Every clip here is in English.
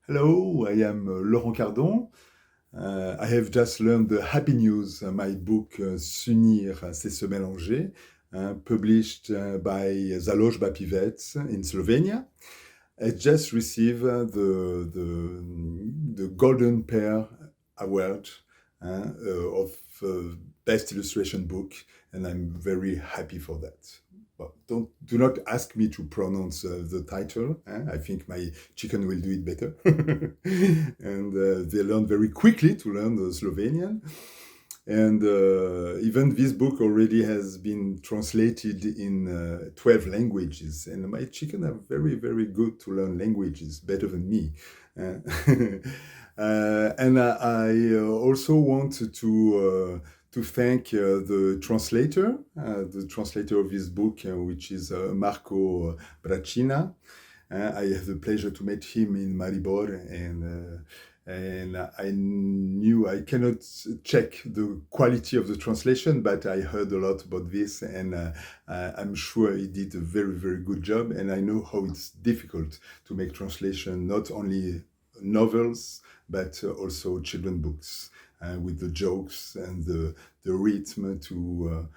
Hello, I am Laurent Cardon. I have just learned the happy news. My book S'unir, c'est se mélanger, published by Založba Pivec in Slovenia. I just received the Golden Pear Award of Best Illustration Book, and I'm very happy for that. Well, do not ask me to pronounce the title. I think my chicken will do it better. And they learn very quickly to learn the Slovenian. And even this book already has been translated in 12 languages. And my chicken are very, very good to learn languages, better than me. Uh, and I also want to thank the translator of this book, which is Marco Bracina. I have the pleasure to meet him in Maribor, and I knew I cannot check the quality of the translation, but I heard a lot about this, and I'm sure he did a very, very good job. And I know how it's difficult to make translation, not only novels, but also children books, with the jokes and the rhythm to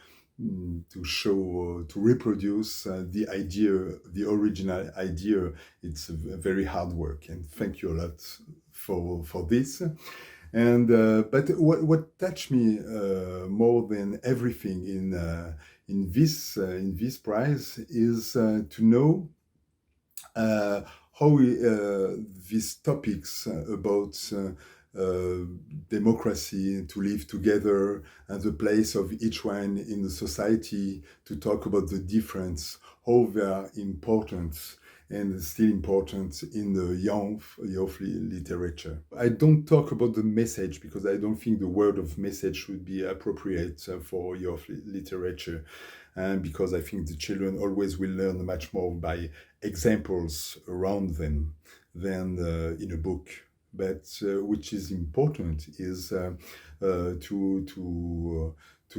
show, to reproduce the idea, the original idea. It's a very hard work, and thank you a lot for this. And but what touched me more than everything in this prize is to know uh, how these topics about uh, democracy, to live together, and the place of each one in the society, to talk about the difference, how they are important and still important in the youth literature. I don't talk about the message because I don't think the word of message should be appropriate for youth literature, because I think the children always will learn much more by examples around them than in a book. But which is important is to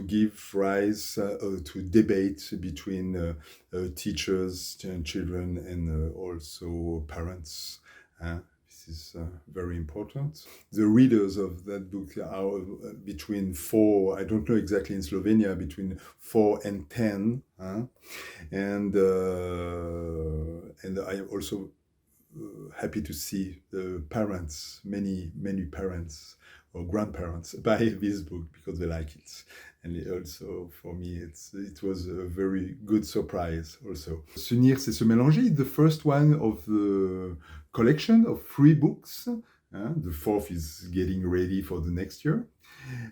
give rise to debate between teachers and children and also parents. This is very important. The readers of that book are between four, I don't know exactly in Slovenia, between 4 and 10. And I also happy to see the parents, many parents or grandparents buy this book because they like it. And also for me, it was a very good surprise also. S'unir, c'est se mélanger, the first one of the collection of 3 books. The fourth is getting ready for the next year.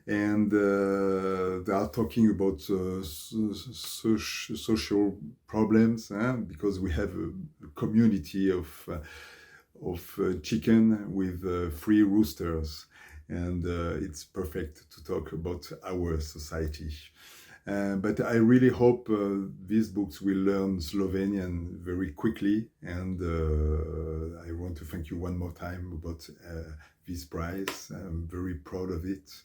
And they are talking about social problems, because we have a community of chicken with 3 roosters, and it's perfect to talk about our society. But I really hope these books will learn Slovenian very quickly, and I want to thank you one more time about this prize. I'm very proud of it,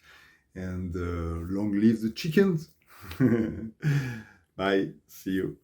and long live the chickens! Bye, see you.